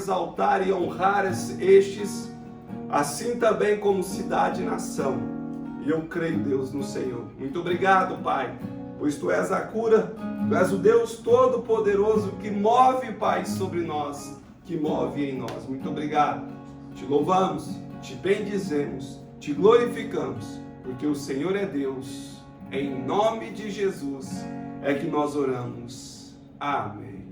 exaltar e honrar estes, assim também como cidade e nação. E eu creio, Deus, no Senhor. Muito obrigado, Pai, pois Tu és a cura, Tu és o Deus Todo-Poderoso que move, Pai, sobre nós, que move em nós. Muito obrigado. Te louvamos, te bendizemos, te glorificamos, porque o Senhor é Deus. Em nome de Jesus é que nós oramos. Amém.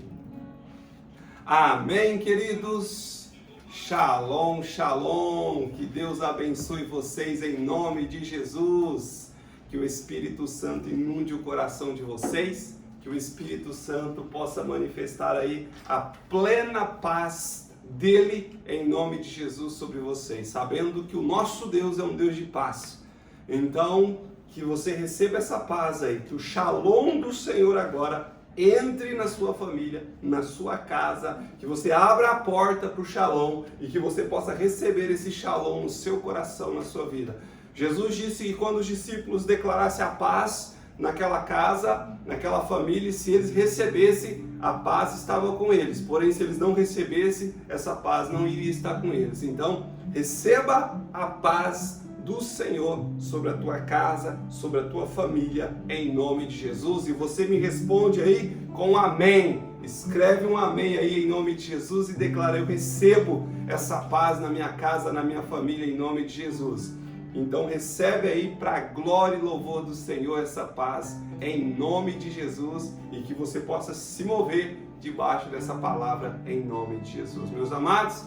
Amém, queridos. Shalom, shalom. Que Deus abençoe vocês em nome de Jesus. Que o Espírito Santo inunde o coração de vocês. Que o Espírito Santo possa manifestar aí a plena paz dele em nome de Jesus sobre vocês. Sabendo que o nosso Deus é um Deus de paz. Então, que você receba essa paz aí. Que o shalom do Senhor agora entre na sua família, na sua casa, que você abra a porta para o shalom e que você possa receber esse shalom no seu coração, na sua vida. Jesus disse que quando os discípulos declarassem a paz naquela casa, naquela família, se eles recebessem, a paz estava com eles. Porém, se eles não recebessem, essa paz não iria estar com eles. Então, receba a paz do Senhor sobre a tua casa, sobre a tua família, em nome de Jesus. E você me responde aí com amém. Escreve um amém aí em nome de Jesus e declara: eu recebo essa paz na minha casa, na minha família, em nome de Jesus. Então recebe aí para a glória e louvor do Senhor essa paz em nome de Jesus e que você possa se mover debaixo dessa palavra em nome de Jesus. Meus amados,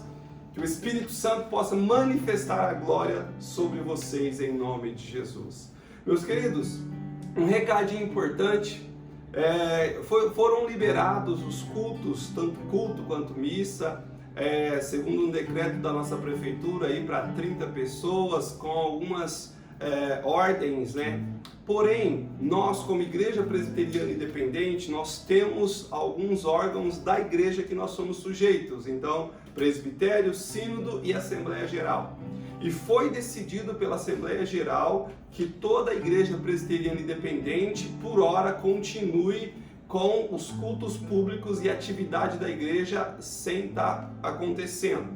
que o Espírito Santo possa manifestar a glória sobre vocês em nome de Jesus. Meus queridos, um recadinho importante, foram liberados os cultos, tanto culto quanto missa, segundo um decreto da nossa prefeitura aí para 30 pessoas com algumas ordens, né? Porém, nós como Igreja Presbiteriana Independente, nós temos alguns órgãos da igreja que nós somos sujeitos. Então, presbitério, sínodo e Assembleia Geral. E foi decidido pela Assembleia Geral que toda a Igreja Presbiteriana Independente, por hora, continue com os cultos públicos e atividade da igreja sem estar acontecendo.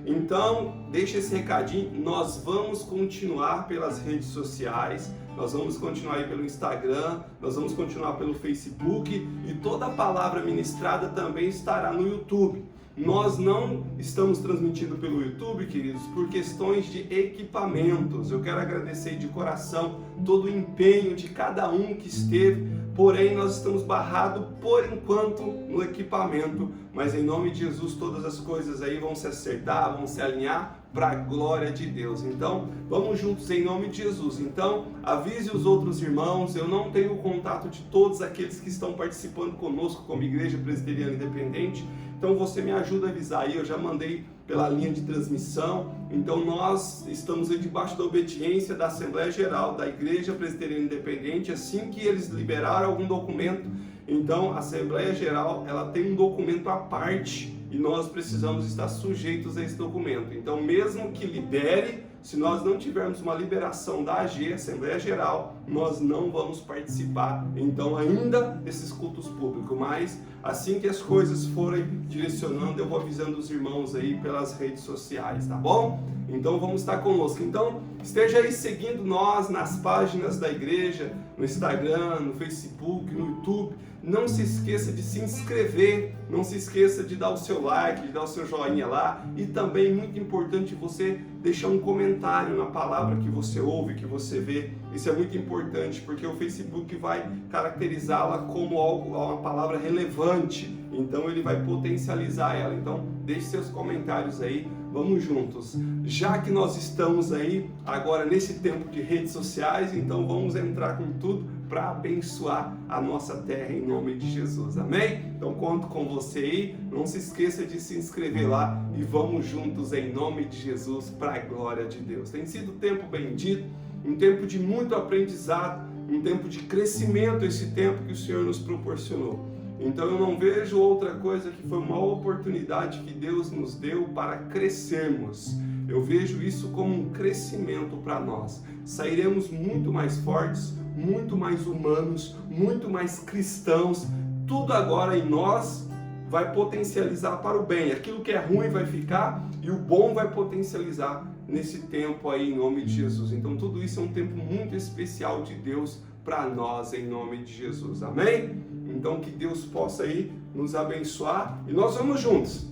Então, deixa esse recadinho, nós vamos continuar pelas redes sociais, nós vamos continuar aí pelo Instagram, nós vamos continuar pelo Facebook e toda a palavra ministrada também estará no YouTube. Nós não estamos transmitindo pelo YouTube, queridos, por questões de equipamentos. Eu quero agradecer de coração todo o empenho de cada um que esteve, porém nós estamos barrados por enquanto no equipamento, mas em nome de Jesus todas as coisas aí vão se acertar, vão se alinhar para a glória de Deus. Então, vamos juntos em nome de Jesus. Então, avise os outros irmãos, eu não tenho o contato de todos aqueles que estão participando conosco como Igreja Presbiteriana Independente, então você me ajuda a avisar aí, eu já mandei pela linha de transmissão. Então nós estamos aí debaixo da obediência da Assembleia Geral da Igreja Presbiteriana Independente. Assim que eles liberaram algum documento, então a Assembleia Geral ela tem um documento à parte e nós precisamos estar sujeitos a esse documento. Então mesmo que libere, se nós não tivermos uma liberação da AG, Assembleia Geral, nós não vamos participar, então, ainda desses cultos públicos. Mas, assim que as coisas forem direcionando, eu vou avisando os irmãos aí pelas redes sociais, tá bom? Então, vamos estar conosco. Então, esteja aí seguindo nós nas páginas da igreja, no Instagram, no Facebook, no YouTube. Não se esqueça de se inscrever, não se esqueça de dar o seu like, de dar o seu joinha lá. E também, muito importante, você deixar um comentário na palavra que você ouve, que você vê. Isso é muito importante, porque o Facebook vai caracterizá-la como uma palavra relevante. Então, ele vai potencializar ela. Então, deixe seus comentários aí. Vamos juntos. Já que nós estamos aí agora nesse tempo de redes sociais, então vamos entrar com tudo para abençoar a nossa terra em nome de Jesus. Amém? Então conto com você aí. Não se esqueça de se inscrever lá e vamos juntos em nome de Jesus para a glória de Deus. Tem sido um tempo bendito, um tempo de muito aprendizado, um tempo de crescimento, esse tempo que o Senhor nos proporcionou. Então eu não vejo outra coisa que foi uma oportunidade que Deus nos deu para crescermos. Eu vejo isso como um crescimento para nós. Sairemos muito mais fortes, muito mais humanos, muito mais cristãos, tudo agora em nós vai potencializar para o bem. Aquilo que é ruim vai ficar e o bom vai potencializar nesse tempo aí, em nome de Jesus. Então tudo isso é um tempo muito especial de Deus para nós, em nome de Jesus. Amém? Então que Deus possa aí nos abençoar e nós vamos juntos.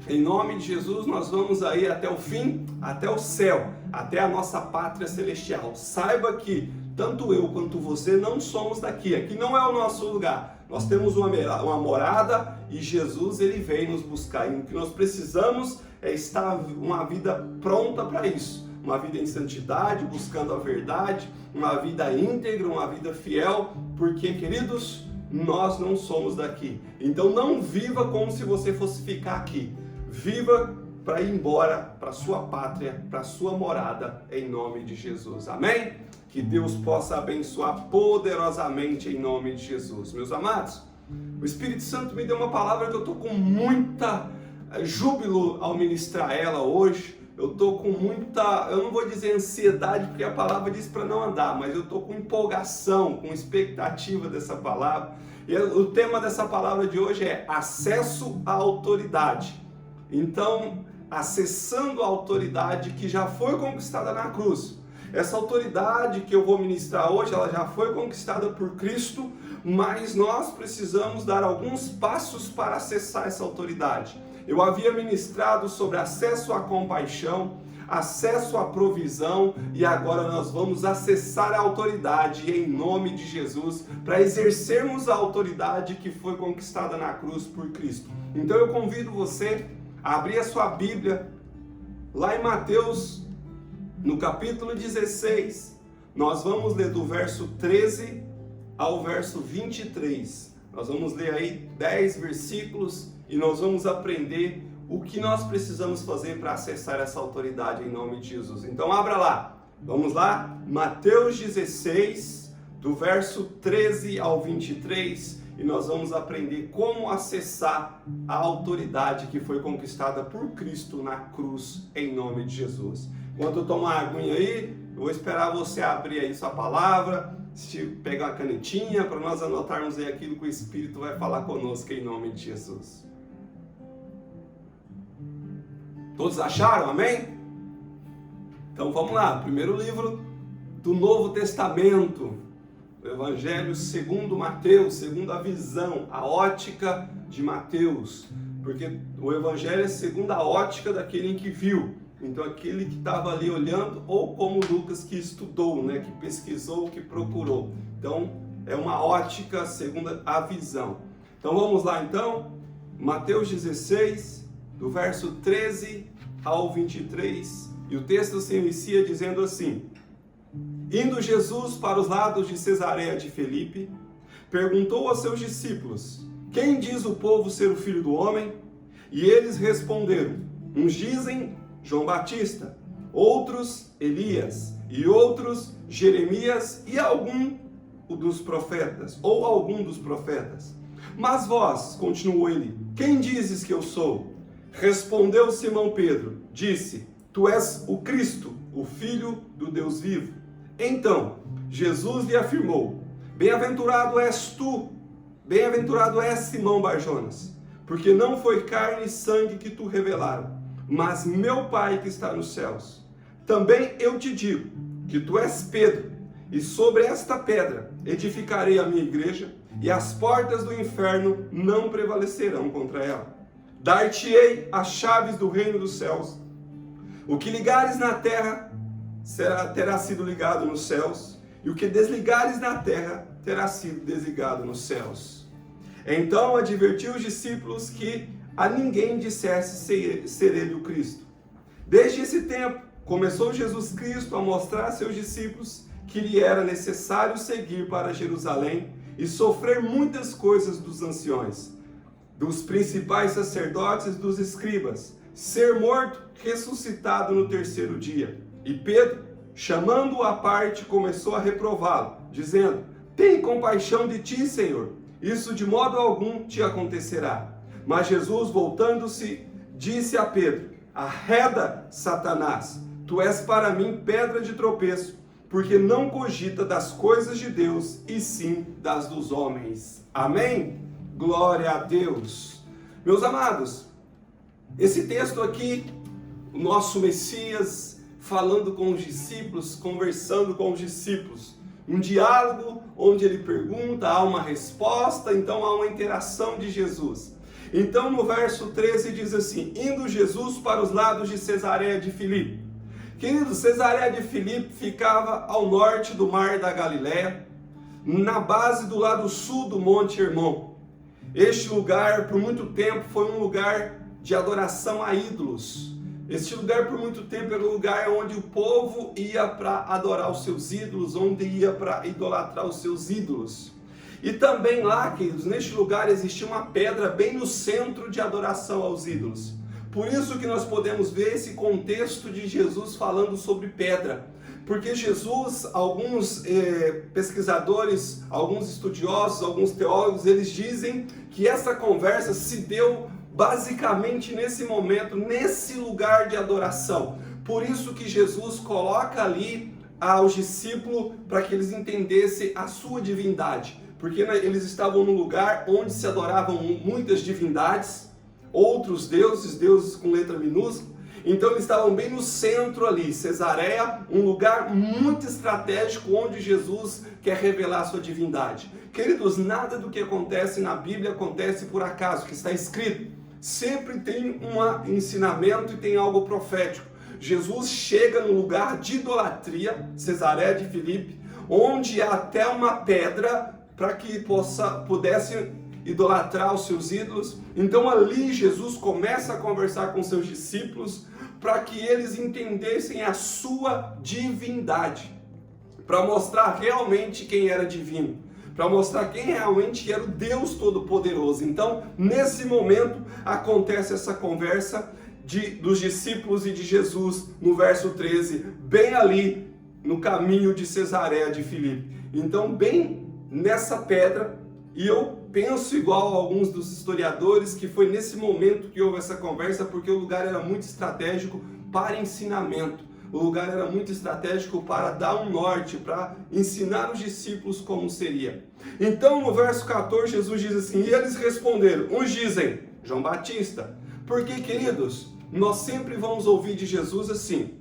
Em nome de Jesus, nós vamos aí até o fim, até o céu, até a nossa pátria celestial. Saiba que tanto eu quanto você não somos daqui. Aqui não é o nosso lugar. Nós temos uma morada e Jesus, ele veio nos buscar. E o que nós precisamos é estar uma vida pronta para isso. Uma vida em santidade, buscando a verdade, uma vida íntegra, uma vida fiel, porque, queridos, nós não somos daqui. Então não viva como se você fosse ficar aqui. Viva para ir embora para sua pátria, para sua morada, em nome de Jesus. Amém? Que Deus possa abençoar poderosamente em nome de Jesus. Meus amados, o Espírito Santo me deu uma palavra que eu estou com muita júbilo ao ministrar ela hoje. Eu estou com muita, eu não vou dizer ansiedade, porque a palavra diz para não andar, mas eu estou com empolgação, com expectativa dessa palavra. E o tema dessa palavra de hoje é acesso à autoridade. Então, acessando a autoridade que já foi conquistada na cruz. Essa autoridade que eu vou ministrar hoje, ela já foi conquistada por Cristo, mas nós precisamos dar alguns passos para acessar essa autoridade. Eu havia ministrado sobre acesso à compaixão, acesso à provisão, e agora nós vamos acessar a autoridade em nome de Jesus, para exercermos a autoridade que foi conquistada na cruz por Cristo. Então eu convido você a abrir a sua Bíblia, lá em Mateus, no capítulo 16, nós vamos ler do verso 13 ao verso 23. Nós vamos ler aí 10 versículos e nós vamos aprender o que nós precisamos fazer para acessar essa autoridade em nome de Jesus. Então abra lá, vamos lá, Mateus 16, do verso 13 ao 23, e nós vamos aprender como acessar a autoridade que foi conquistada por Cristo na cruz em nome de Jesus. Enquanto eu tomo uma aguinha aí, eu vou esperar você abrir aí sua palavra, pegar uma canetinha para nós anotarmos aí aquilo que o Espírito vai falar conosco em nome de Jesus. Todos acharam? Amém? Então vamos lá, primeiro livro do Novo Testamento, o Evangelho segundo Mateus, segundo a visão, a ótica de Mateus, porque o Evangelho é segundo a ótica daquele que viu, então aquele que estava ali olhando, ou como Lucas que estudou, né, que pesquisou, que procurou. Então é uma ótica segundo a visão. Então vamos lá então, Mateus 16, do verso 13 ao 23, e o texto se inicia dizendo assim: Indo Jesus para os lados de Cesareia de Filipe, perguntou aos seus discípulos: Quem diz o povo ser o Filho do Homem? E eles responderam: Uns dizem João Batista, outros Elias, e outros Jeremias e algum dos profetas, ou algum dos profetas. Mas vós, continuou ele, quem dizes que eu sou? Respondeu Simão Pedro, disse: Tu és o Cristo, o Filho do Deus vivo. Então, Jesus lhe afirmou: Bem-aventurado és tu, bem-aventurado és Simão Barjonas, porque não foi carne e sangue que tu revelaram, mas meu Pai que está nos céus. Também eu te digo que tu és Pedro, e sobre esta pedra edificarei a minha igreja, e as portas do inferno não prevalecerão contra ela. Dar-te-ei as chaves do reino dos céus. O que ligares na terra terá sido ligado nos céus, e o que desligares na terra terá sido desligado nos céus. Então advertiu os discípulos que a ninguém dissesse ser ele o Cristo. Desde esse tempo, começou Jesus Cristo a mostrar a seus discípulos que lhe era necessário seguir para Jerusalém e sofrer muitas coisas dos anciões, dos principais sacerdotes e dos escribas, ser morto, ressuscitado no terceiro dia. E Pedro, chamando-o à parte, começou a reprová-lo, dizendo: Tem compaixão de ti, Senhor, isso de modo algum te acontecerá. Mas Jesus, voltando-se, disse a Pedro: Arreda, Satanás, tu és para mim pedra de tropeço, porque não cogita das coisas de Deus, e sim das dos homens. Amém? Glória a Deus. Meus amados, esse texto aqui, o nosso Messias falando com os discípulos, conversando com os discípulos, um diálogo onde ele pergunta, há uma resposta, então há uma interação de Jesus. Então no verso 13 diz assim: indo Jesus para os lados de Cesareia de Filipe. Queridos, Cesareia de Filipe ficava ao norte do mar da Galileia, na base do lado sul do Monte Hermon. Este lugar, por muito tempo, foi um lugar de adoração a ídolos. Este lugar, por muito tempo, era o lugar onde o povo ia para adorar os seus ídolos, onde ia para idolatrar os seus ídolos. E também lá, queridos, neste lugar existia uma pedra bem no centro de adoração aos ídolos. Por isso que nós podemos ver esse contexto de Jesus falando sobre pedra. Porque Jesus, alguns pesquisadores, alguns estudiosos, alguns teólogos, eles dizem que essa conversa se deu basicamente nesse momento, nesse lugar de adoração. Por isso que Jesus coloca ali aos discípulos para que eles entendessem a sua divindade. Porque eles estavam num lugar onde se adoravam muitas divindades, outros deuses, deuses com letra minúscula. Então eles estavam bem no centro ali, Cesareia, um lugar muito estratégico onde Jesus quer revelar sua divindade. Queridos, nada do que acontece na Bíblia acontece por acaso, que está escrito. Sempre tem um ensinamento e tem algo profético. Jesus chega no lugar de idolatria, Cesareia de Filipe, onde há até uma pedra para que pudesse idolatrar os seus ídolos. Então ali Jesus começa a conversar com seus discípulos para que eles entendessem a sua divindade, para mostrar realmente quem era divino, para mostrar quem realmente era o Deus Todo-Poderoso. Então, nesse momento, acontece essa conversa dos discípulos e de Jesus, no verso 13, bem ali, no caminho de Cesareia de Filipe. Então, bem nessa pedra, e eu penso igual a alguns dos historiadores, que foi nesse momento que houve essa conversa, porque o lugar era muito estratégico para ensinamento. O lugar era muito estratégico para dar um norte, para ensinar os discípulos como seria. Então, no verso 14, Jesus diz assim: e eles responderam, uns dizem, João Batista. Porque, queridos, nós sempre vamos ouvir de Jesus assim,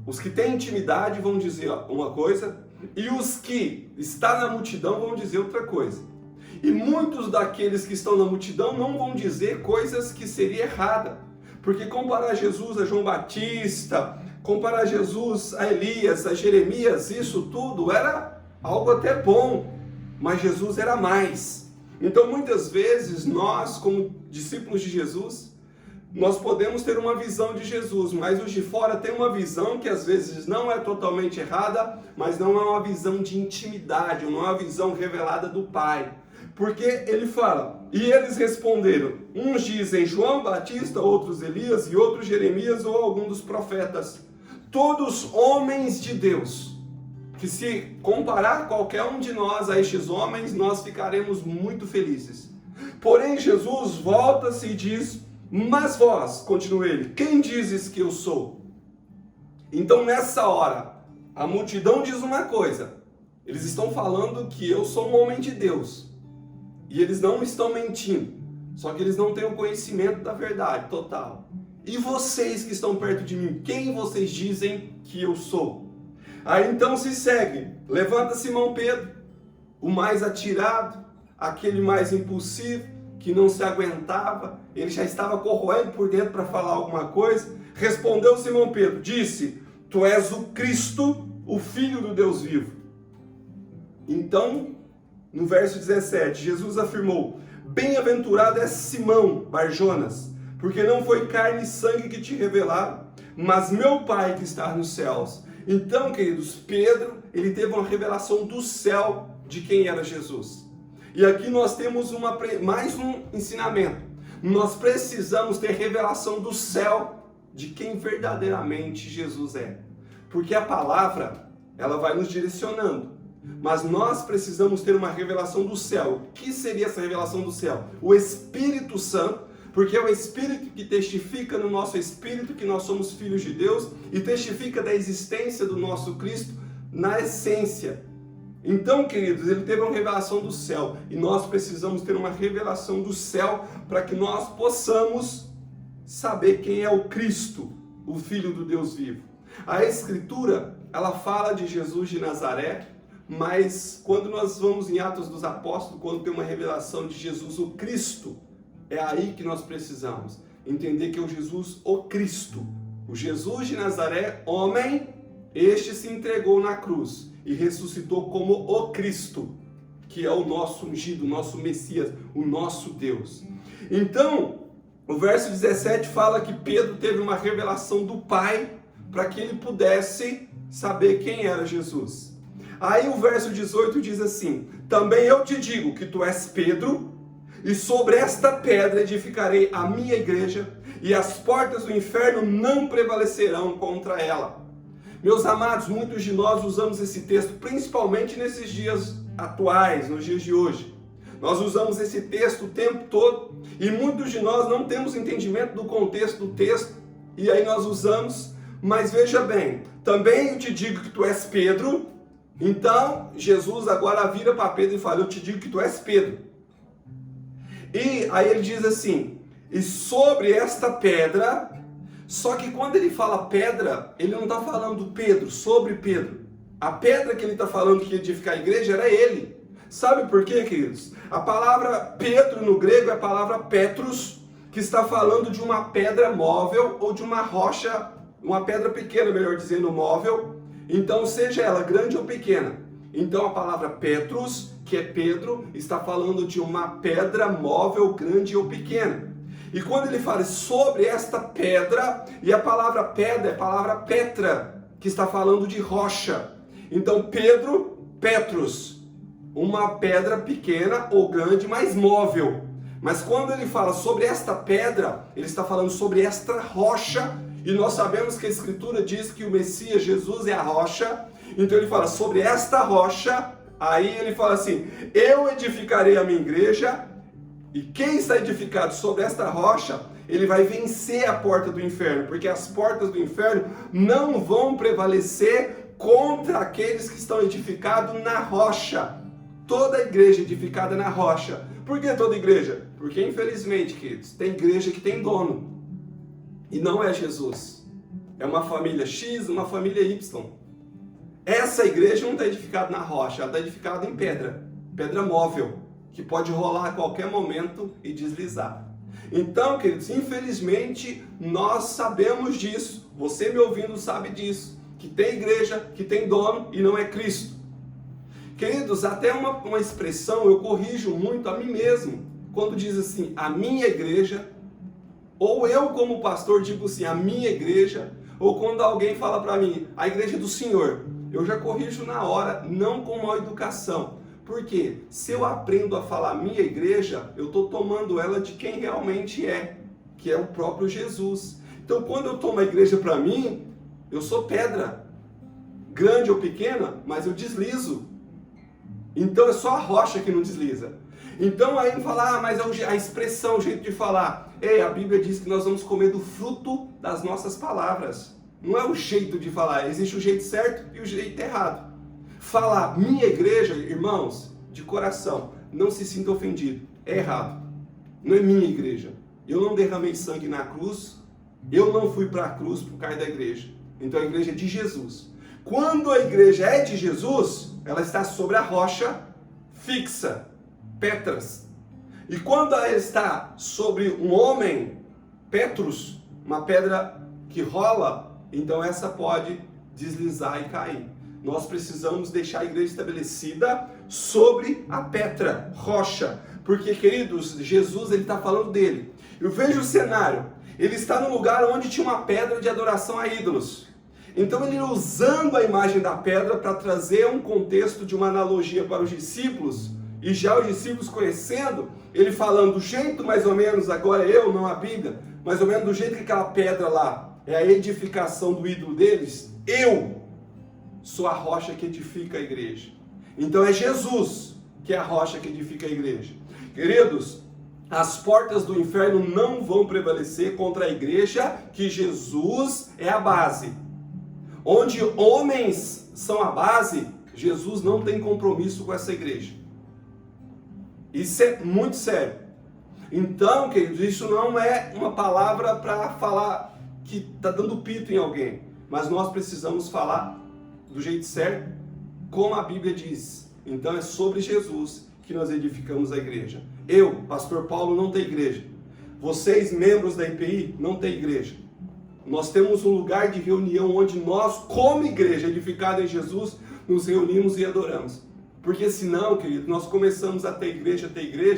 os que têm intimidade vão dizer uma coisa, e os que estão na multidão vão dizer outra coisa. E muitos daqueles que estão na multidão não vão dizer coisas que seria errada. Porque comparar Jesus a João Batista, comparar Jesus a Elias, a Jeremias, isso tudo era algo até bom, mas Jesus era mais. Então muitas vezes nós, como discípulos de Jesus, nós podemos ter uma visão de Jesus, mas os de fora têm uma visão que às vezes não é totalmente errada, mas não é uma visão de intimidade, não é uma visão revelada do Pai. Porque ele fala, e eles responderam, uns dizem João Batista, outros Elias e outros Jeremias ou algum dos profetas. Todos homens de Deus, que se comparar qualquer um de nós a estes homens, nós ficaremos muito felizes. Porém Jesus volta-se e diz, mas vós, continua ele, quem dizes que eu sou? Então nessa hora, a multidão diz uma coisa, eles estão falando que eu sou um homem de Deus. E eles não estão mentindo, só que eles não têm o conhecimento da verdade total. E vocês que estão perto de mim, quem vocês dizem que eu sou? Aí então se segue, levanta Simão Pedro, o mais atirado, aquele mais impulsivo, que não se aguentava, ele já estava corroendo por dentro para falar alguma coisa. Respondeu Simão Pedro, disse, tu és o Cristo, o Filho do Deus vivo. Então, no verso 17, Jesus afirmou, bem-aventurado é Simão, Barjonas, porque não foi carne e sangue que te revelaram, mas meu Pai que está nos céus. Então, queridos, Pedro, ele teve uma revelação do céu de quem era Jesus. E aqui nós temos mais um ensinamento. Nós precisamos ter revelação do céu de quem verdadeiramente Jesus é. Porque a palavra, ela vai nos direcionando. Mas nós precisamos ter uma revelação do céu. O que seria essa revelação do céu? O Espírito Santo, porque é o Espírito que testifica no nosso espírito que nós somos filhos de Deus e testifica da existência do nosso Cristo na essência. Então, queridos, ele teve uma revelação do céu e nós precisamos ter uma revelação do céu para que nós possamos saber quem é o Cristo, o Filho do Deus vivo. A Escritura, ela fala de Jesus de Nazaré, mas quando nós vamos em Atos dos Apóstolos, quando tem uma revelação de Jesus, o Cristo, é aí que nós precisamos entender que é o Jesus, o Cristo. O Jesus de Nazaré, homem, este se entregou na cruz e ressuscitou como o Cristo, que é o nosso ungido, o nosso Messias, o nosso Deus. Então, o verso 17 fala que Pedro teve uma revelação do Pai para que ele pudesse saber quem era Jesus. Aí o verso 18 diz assim: também eu te digo que tu és Pedro, e sobre esta pedra edificarei a minha igreja, e as portas do inferno não prevalecerão contra ela. Meus amados, muitos de nós usamos esse texto, principalmente nesses dias atuais, nos dias de hoje. Nós usamos esse texto o tempo todo, e muitos de nós não temos entendimento do contexto do texto, e aí nós usamos, mas veja bem, também eu te digo que tu és Pedro. Então, Jesus agora vira para Pedro e fala: eu te digo que tu és Pedro. E aí ele diz assim: e sobre esta pedra. Só que quando ele fala pedra, ele não está falando Pedro, sobre Pedro. A pedra que ele está falando que ia edificar a igreja era ele. Sabe por quê, queridos? A palavra Pedro no grego é a palavra Petros, que está falando de uma pedra móvel ou de uma rocha, uma pedra pequena, melhor dizendo, móvel. Então, seja ela grande ou pequena. Então, a palavra Petros, que é Pedro, está falando de uma pedra móvel, grande ou pequena. E quando ele fala sobre esta pedra, e a palavra pedra é a palavra Petra, que está falando de rocha. Então, Pedro, Petros, uma pedra pequena ou grande, mas móvel. Mas quando ele fala sobre esta pedra, ele está falando sobre esta rocha. E nós sabemos que a Escritura diz que o Messias, Jesus, é a rocha. Então ele fala sobre esta rocha. Aí ele fala assim: eu edificarei a minha igreja. E quem está edificado sobre esta rocha, ele vai vencer a porta do inferno. Porque as portas do inferno não vão prevalecer contra aqueles que estão edificados na rocha. Toda igreja edificada na rocha. Por que toda igreja? Porque infelizmente, queridos, tem igreja que tem dono. E não é Jesus. É uma família X, uma família Y. Essa igreja não está edificada na rocha, ela está edificada em pedra. Pedra móvel, que pode rolar a qualquer momento e deslizar. Então, queridos, infelizmente, nós sabemos disso. Você me ouvindo sabe disso. Que tem igreja, que tem dono e não é Cristo. Queridos, até uma expressão eu corrijo muito a mim mesmo. Quando diz assim, a minha igreja, ou eu como pastor digo assim, a minha igreja, ou quando alguém fala para mim, a igreja do Senhor, eu já corrijo na hora, não com má educação. Porque se eu aprendo a falar minha igreja, eu estou tomando ela de quem realmente é, que é o próprio Jesus. Então quando eu tomo a igreja para mim, eu sou pedra, grande ou pequena, mas eu deslizo. Então é só a rocha que não desliza. Então aí falar, mas a expressão, o jeito de falar. A Bíblia diz que nós vamos comer do fruto das nossas palavras. Não é o jeito de falar, existe o jeito certo e o jeito errado. Falar minha igreja, irmãos, de coração, não se sinta ofendido, é errado. Não é minha igreja. Eu não derramei sangue na cruz, eu não fui para a cruz por causa da igreja. Então a igreja é de Jesus. Quando a igreja é de Jesus, ela está sobre a rocha fixa, Petras. E quando ela está sobre um homem, Petros, uma pedra que rola, então essa pode deslizar e cair. Nós precisamos deixar a igreja estabelecida sobre a Petra, rocha. Porque, queridos, Jesus, ele está falando dele. Eu vejo o cenário. Ele está no lugar onde tinha uma pedra de adoração a ídolos. Então ele usando a imagem da pedra para trazer um contexto de uma analogia para os discípulos, e já os discípulos conhecendo, ele falando do jeito mais ou menos, agora eu, não a Bíblia, mais ou menos do jeito que aquela pedra lá é a edificação do ídolo deles, eu sou a rocha que edifica a igreja. Então é Jesus que é a rocha que edifica a igreja. Queridos, as portas do inferno não vão prevalecer contra a igreja, que Jesus é a base. Onde homens são a base, Jesus não tem compromisso com essa igreja. Isso é muito sério. Então, queridos, isso não é uma palavra para falar que está dando pito em alguém. Mas nós precisamos falar do jeito certo, como a Bíblia diz. Então é sobre Jesus que nós edificamos a igreja. Eu, pastor Paulo, não tenho igreja. Vocês, membros da IPI, não têm igreja. Nós temos um lugar de reunião onde nós, como igreja edificada em Jesus, nos reunimos e adoramos. Porque senão, querido, nós começamos a ter igreja,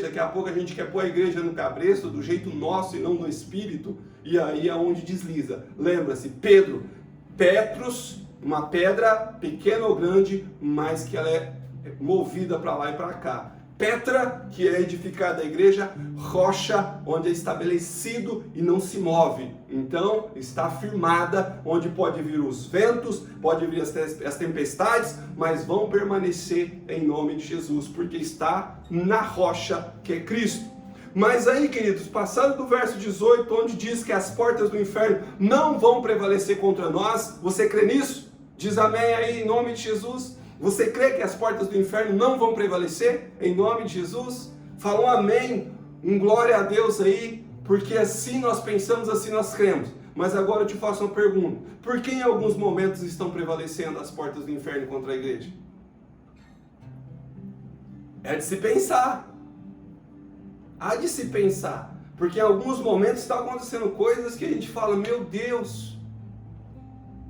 daqui a pouco a gente quer pôr a igreja no cabresto, do jeito nosso e não no espírito, e aí é onde desliza. Lembra-se, Petrus, uma pedra pequena ou grande, mas que ela é movida para lá e para cá. Petra, que é edificada a igreja, rocha, onde é estabelecido e não se move. Então, está firmada, onde pode vir os ventos, pode vir as tempestades, mas vão permanecer em nome de Jesus, porque está na rocha que é Cristo. Mas aí, queridos, passando do verso 18, onde diz que as portas do inferno não vão prevalecer contra nós, você crê nisso? Diz amém aí, em nome de Jesus. Você crê que as portas do inferno não vão prevalecer? Em nome de Jesus? Fala um amém, um glória a Deus aí, porque assim nós pensamos, assim nós cremos. Mas agora eu te faço uma pergunta. Por que em alguns momentos estão prevalecendo as portas do inferno contra a igreja? É de se pensar. Há de se pensar. Porque em alguns momentos estão acontecendo coisas que a gente fala, meu Deus.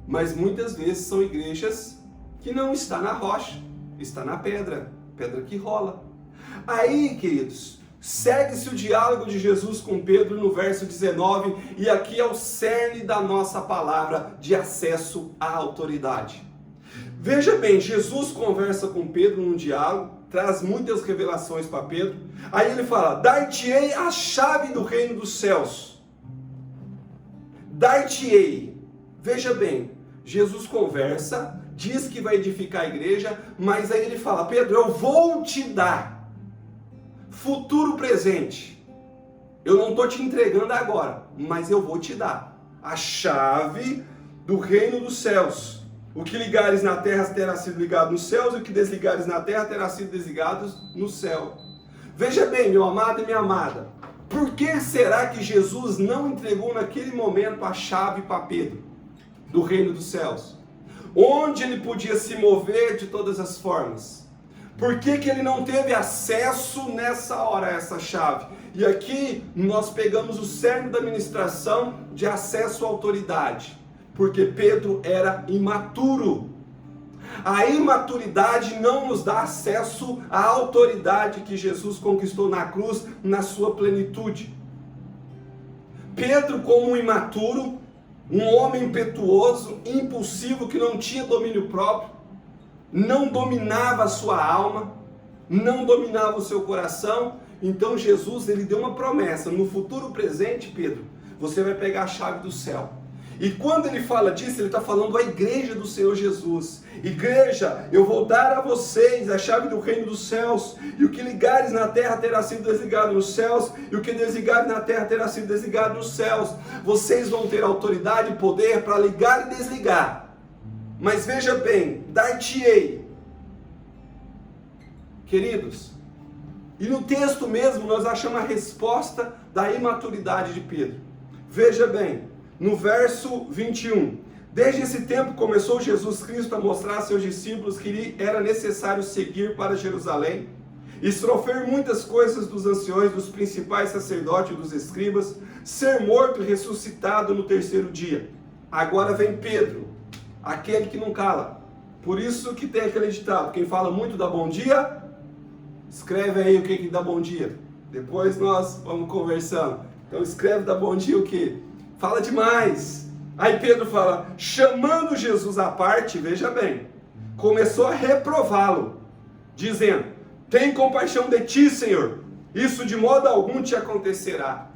Mas muitas vezes são igrejas que não está na rocha, está na pedra que rola. Aí, queridos, segue-se o diálogo de Jesus com Pedro no verso 19, e aqui é o cerne da nossa palavra de acesso à autoridade. Veja bem, Jesus conversa com Pedro num diálogo, traz muitas revelações para Pedro, aí ele fala, dar-te-ei a chave do reino dos céus. Dar-te-ei. Veja bem, Jesus conversa, diz que vai edificar a igreja, mas aí ele fala, Pedro, eu vou te dar. Futuro presente. Eu não estou te entregando agora, mas eu vou te dar. A chave do reino dos céus. O que ligares na terra terá sido ligado nos céus, e o que desligares na terra terá sido desligado no céu. Veja bem, meu amado e minha amada, por que será que Jesus não entregou naquele momento a chave para Pedro do reino dos céus? Onde ele podia se mover de todas as formas. Por que ele não teve acesso nessa hora a essa chave? E aqui nós pegamos o cerne da ministração de acesso à autoridade. Porque Pedro era imaturo. A imaturidade não nos dá acesso à autoridade que Jesus conquistou na cruz na sua plenitude. Pedro, como um imaturo, um homem impetuoso, impulsivo, que não tinha domínio próprio, não dominava a sua alma, não dominava o seu coração. Então Jesus, ele deu uma promessa, no futuro presente, Pedro, você vai pegar a chave do céu. E quando ele fala disso, ele está falando à igreja do Senhor Jesus. Igreja, eu vou dar a vocês a chave do reino dos céus, e o que ligares na terra terá sido desligado nos céus, e o que desligares na terra terá sido desligado nos céus. Vocês vão ter autoridade e poder para ligar e desligar. Mas veja bem, dar-te-ei. Queridos, e no texto mesmo nós achamos a resposta da imaturidade de Pedro. Veja bem, no verso 21, desde esse tempo começou Jesus Cristo a mostrar a seus discípulos que era necessário seguir para Jerusalém e sofrer muitas coisas dos anciões, dos principais sacerdotes e dos escribas, ser morto e ressuscitado no terceiro dia. Agora vem Pedro, aquele que não cala. Por isso que tem aquele ditado, quem fala muito dá bom dia, escreve aí o que dá bom dia. Depois nós vamos conversando. Então escreve dá bom dia o que? Fala demais. Aí Pedro fala, chamando Jesus à parte, veja bem, começou a reprová-lo, dizendo, tem compaixão de ti, Senhor, isso de modo algum te acontecerá.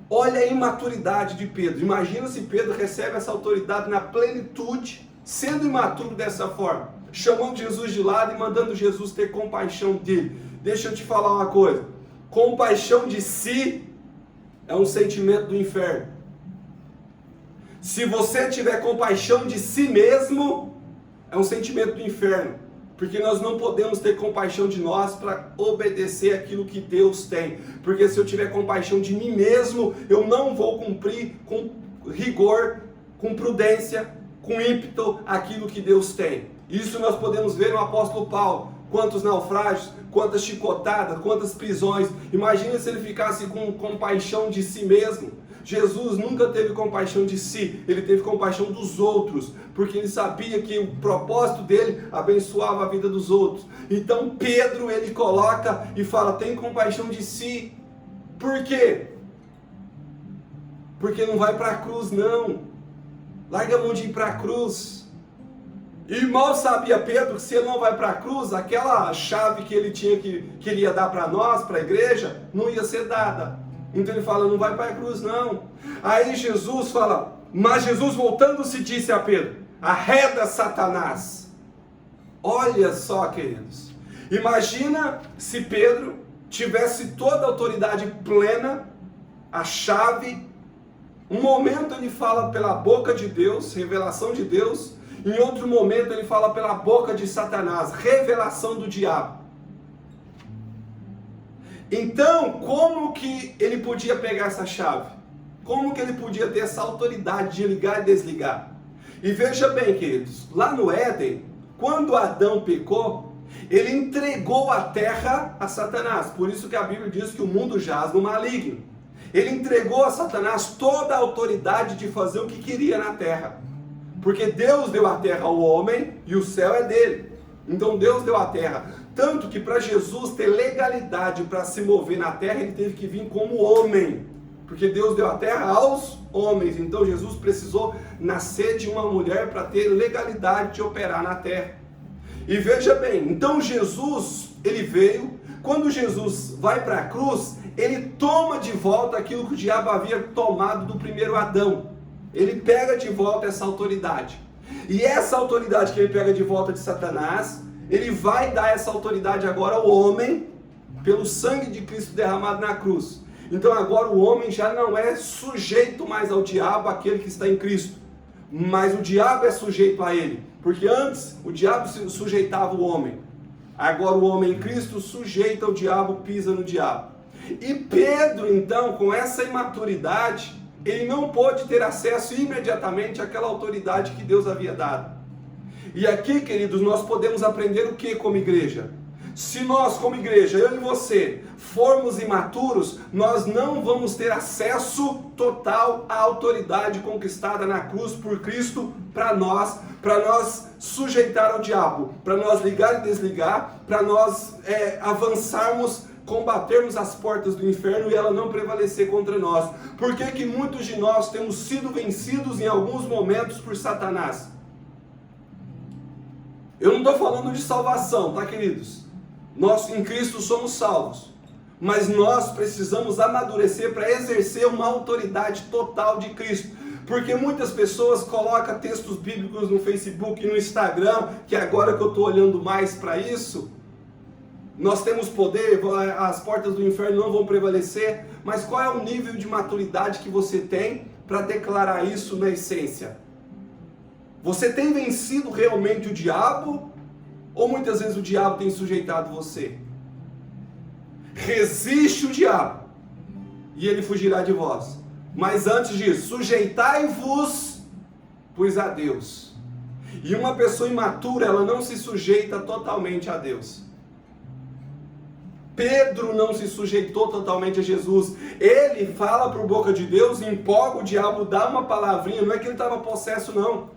Olha a imaturidade de Pedro. Imagina se Pedro recebe essa autoridade na plenitude, sendo imaturo dessa forma, chamando Jesus de lado e mandando Jesus ter compaixão dele. Deixa eu te falar uma coisa, compaixão de si é um sentimento do inferno. Se você tiver compaixão de si mesmo, é um sentimento do inferno. Porque nós não podemos ter compaixão de nós para obedecer aquilo que Deus tem. Porque se eu tiver compaixão de mim mesmo, eu não vou cumprir com rigor, com prudência, com ímpeto aquilo que Deus tem. Isso nós podemos ver no apóstolo Paulo. Quantos naufrágios, quantas chicotadas, quantas prisões. Imagina se ele ficasse com compaixão de si mesmo. Jesus nunca teve compaixão de si, ele teve compaixão dos outros, porque ele sabia que o propósito dele abençoava a vida dos outros. Então Pedro, ele coloca e fala, tem compaixão de si. Por quê? Porque não vai para a cruz não. Larga a mão de ir para a cruz. E mal sabia Pedro que se ele não vai para a cruz, aquela chave que ele tinha que ele ia dar para nós, para a igreja, não ia ser dada. Então ele fala, não vai para a cruz não. Aí Jesus fala, mas Jesus voltando-se disse a Pedro, arreda Satanás. Olha só, queridos, imagina se Pedro tivesse toda a autoridade plena, a chave, um momento ele fala pela boca de Deus, revelação de Deus, em outro momento ele fala pela boca de Satanás, revelação do diabo. Então, como que ele podia pegar essa chave? Como que ele podia ter essa autoridade de ligar e desligar? E veja bem, queridos, lá no Éden, quando Adão pecou, ele entregou a terra a Satanás. Por isso que a Bíblia diz que o mundo jaz no maligno. Ele entregou a Satanás toda a autoridade de fazer o que queria na terra. Porque Deus deu a terra ao homem e o céu é dele. Então Deus deu a terra. Tanto que para Jesus ter legalidade para se mover na terra, ele teve que vir como homem. Porque Deus deu a terra aos homens. Então Jesus precisou nascer de uma mulher para ter legalidade de operar na terra. E veja bem, então Jesus, ele veio. Quando Jesus vai para a cruz, ele toma de volta aquilo que o diabo havia tomado do primeiro Adão. Ele pega de volta essa autoridade. E essa autoridade que ele pega de volta de Satanás, ele vai dar essa autoridade agora ao homem, pelo sangue de Cristo derramado na cruz. Então agora o homem já não é sujeito mais ao diabo, aquele que está em Cristo. Mas o diabo é sujeito a ele. Porque antes o diabo sujeitava o homem. Agora o homem em Cristo sujeita o diabo, pisa no diabo. E Pedro então, com essa imaturidade, ele não pôde ter acesso imediatamente àquela autoridade que Deus havia dado. E aqui, queridos, nós podemos aprender o que como igreja? Se nós, como igreja, eu e você, formos imaturos, nós não vamos ter acesso total à autoridade conquistada na cruz por Cristo para nós sujeitar ao diabo, para nós ligar e desligar, para nós avançarmos, combatermos as portas do inferno e ela não prevalecer contra nós. Por que que muitos de nós temos sido vencidos em alguns momentos por Satanás? Eu não estou falando de salvação, tá, queridos? Nós em Cristo somos salvos, mas nós precisamos amadurecer para exercer uma autoridade total de Cristo. Porque muitas pessoas colocam textos bíblicos no Facebook e no Instagram, que agora que eu estou olhando mais para isso, nós temos poder, as portas do inferno não vão prevalecer, mas qual é o nível de maturidade que você tem para declarar isso na essência? Você tem vencido realmente o diabo? Ou muitas vezes o diabo tem sujeitado você? Resiste o diabo e ele fugirá de vós. Mas antes disso, sujeitai-vos, pois a Deus. E uma pessoa imatura, ela não se sujeita totalmente a Deus. Pedro não se sujeitou totalmente a Jesus. Ele fala por boca de Deus, empolga o diabo, dá uma palavrinha. Não é que ele estava possesso, não.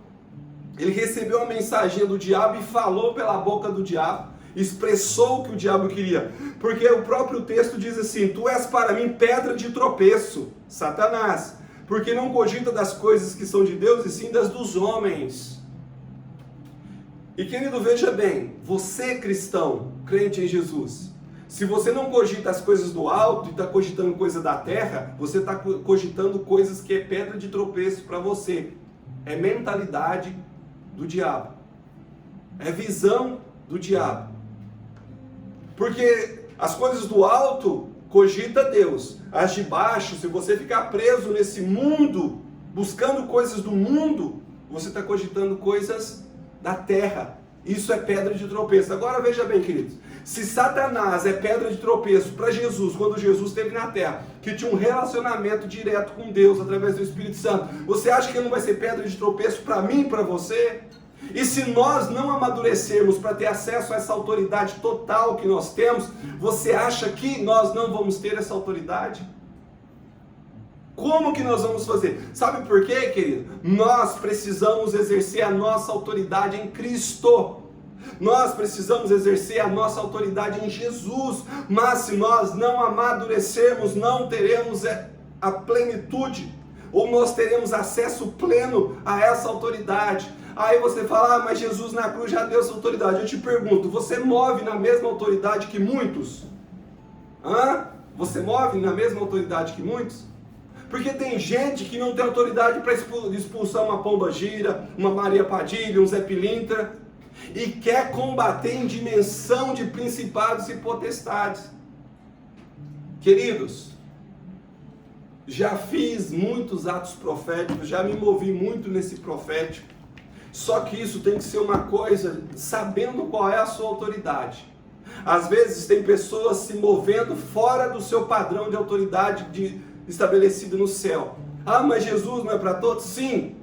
Ele recebeu a mensagem do diabo e falou pela boca do diabo, expressou o que o diabo queria. Porque o próprio texto diz assim, tu és para mim pedra de tropeço, Satanás, porque não cogita das coisas que são de Deus e sim das dos homens. E querido, veja bem, você cristão, crente em Jesus, se você não cogita as coisas do alto e está cogitando coisa da terra, você está cogitando coisas que é pedra de tropeço para você. É mentalidade do diabo. É visão do diabo. Porque as coisas do alto cogita Deus. As de baixo, se você ficar preso nesse mundo, buscando coisas do mundo, você está cogitando coisas da terra. Isso é pedra de tropeço. Agora veja bem, queridos, se Satanás é pedra de tropeço para Jesus, quando Jesus esteve na terra, que tinha um relacionamento direto com Deus através do Espírito Santo, você acha que ele não vai ser pedra de tropeço para mim e para você? E se nós não amadurecermos para ter acesso a essa autoridade total que nós temos, você acha que nós não vamos ter essa autoridade? Como que nós vamos fazer? Sabe por quê, querido? Nós precisamos exercer a nossa autoridade em Cristo. Nós precisamos exercer a nossa autoridade em Jesus. Mas se nós não amadurecermos, não teremos a plenitude, ou nós teremos acesso pleno a essa autoridade. Aí você fala, mas Jesus na cruz já deu essa autoridade. Eu te pergunto, você move na mesma autoridade que muitos? Você move na mesma autoridade que muitos? Porque tem gente que não tem autoridade para expulsar uma pomba gira, uma Maria Padilha, um Zé Pilintra, e quer combater em dimensão de principados e potestades. Queridos, já fiz muitos atos proféticos, já me movi muito nesse profético, só que isso tem que ser uma coisa sabendo qual é a sua autoridade. Às vezes tem pessoas se movendo fora do seu padrão de autoridade estabelecido no céu. Mas Jesus não é para todos? Sim.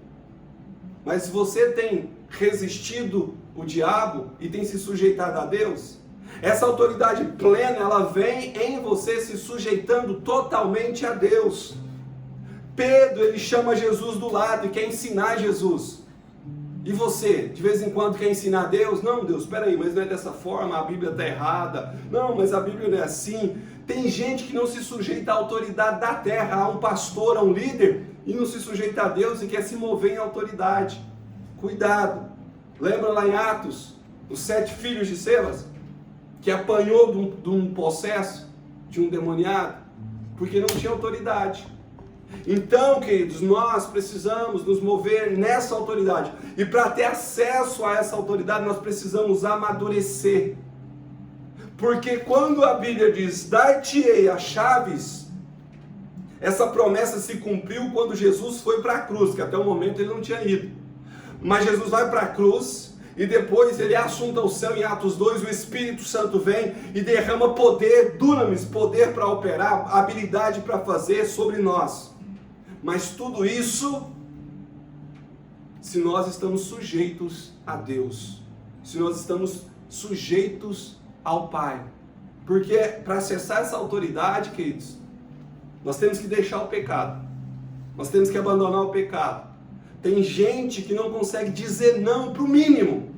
Mas se você tem resistido o diabo e tem se sujeitado a Deus, essa autoridade plena, ela vem em você se sujeitando totalmente a Deus. Pedro, ele chama Jesus do lado e quer ensinar Jesus. E você, de vez em quando quer ensinar Deus? Não, Deus, espera aí, mas não é dessa forma, a Bíblia está errada. Não, mas a Bíblia não é assim. Tem gente que não se sujeita à autoridade da terra, a um pastor, a um líder, e não se sujeita a Deus e quer se mover em autoridade. Cuidado. Lembra lá em Atos, os 7 filhos de Celas, que apanhou de um possesso, de um demoniado, porque não tinha autoridade. Então, queridos, nós precisamos nos mover nessa autoridade. E para ter acesso a essa autoridade, nós precisamos amadurecer. Porque quando a Bíblia diz, dar-te-ei as chaves, essa promessa se cumpriu quando Jesus foi para a cruz, que até o momento ele não tinha ido. Mas Jesus vai para a cruz, e depois ele assunta o céu em Atos 2, o Espírito Santo vem e derrama poder, dunamis, poder para operar, habilidade para fazer sobre nós. Mas tudo isso, se nós estamos sujeitos a Deus, se nós estamos sujeitos ao Pai. Porque para acessar essa autoridade, queridos, nós temos que deixar o pecado, nós temos que abandonar o pecado. Tem gente que não consegue dizer não para o mínimo.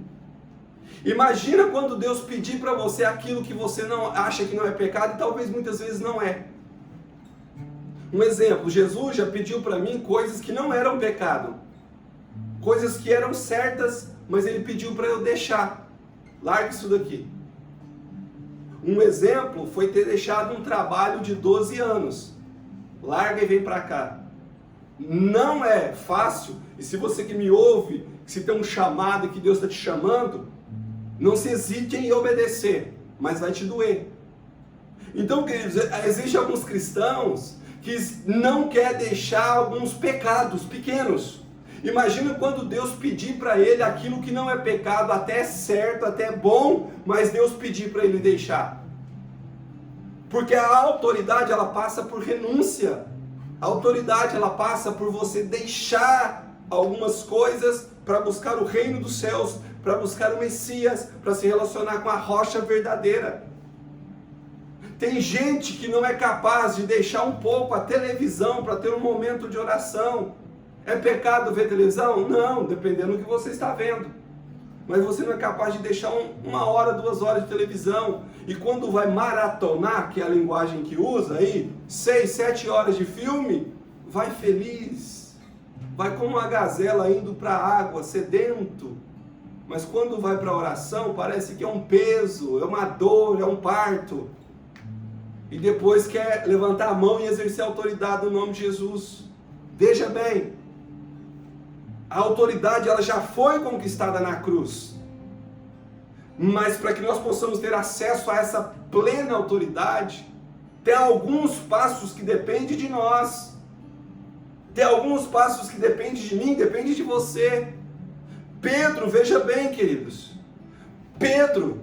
Imagina quando Deus pedir para você aquilo que você não acha que não é pecado e talvez muitas vezes não é. Um exemplo, Jesus já pediu para mim coisas que não eram pecado, coisas que eram certas, mas ele pediu para eu deixar. Larga isso daqui. Um exemplo foi ter deixado um trabalho de 12 anos. Larga e vem para cá. Não é fácil, e se você que me ouve, se tem um chamado e que Deus está te chamando, não se hesite em obedecer, mas vai te doer. Então, queridos, existem alguns cristãos que não querem deixar alguns pecados pequenos. Imagina quando Deus pedir para ele aquilo que não é pecado, até certo, até bom, mas Deus pedir para ele deixar. Porque a autoridade, ela passa por renúncia. A autoridade, ela passa por você deixar algumas coisas para buscar o reino dos céus, para buscar o Messias, para se relacionar com a rocha verdadeira. Tem gente que não é capaz de deixar um pouco a televisão para ter um momento de oração. É pecado ver televisão? Não, dependendo do que você está vendo. Mas você não é capaz de deixar 1 hora, 2 horas de televisão. E quando vai maratonar, que é a linguagem que usa aí, 6, 7 horas de filme, vai feliz. Vai como uma gazela indo para a água, sedento. Mas quando vai para a oração, parece que é um peso, é uma dor, é um parto. E depois quer levantar a mão e exercer a autoridade no nome de Jesus. Veja bem, a autoridade ela já foi conquistada na cruz. Mas para que nós possamos ter acesso a essa plena autoridade, tem alguns passos que dependem de nós. Tem alguns passos que dependem de mim, depende de você. Pedro, veja bem, queridos. Pedro,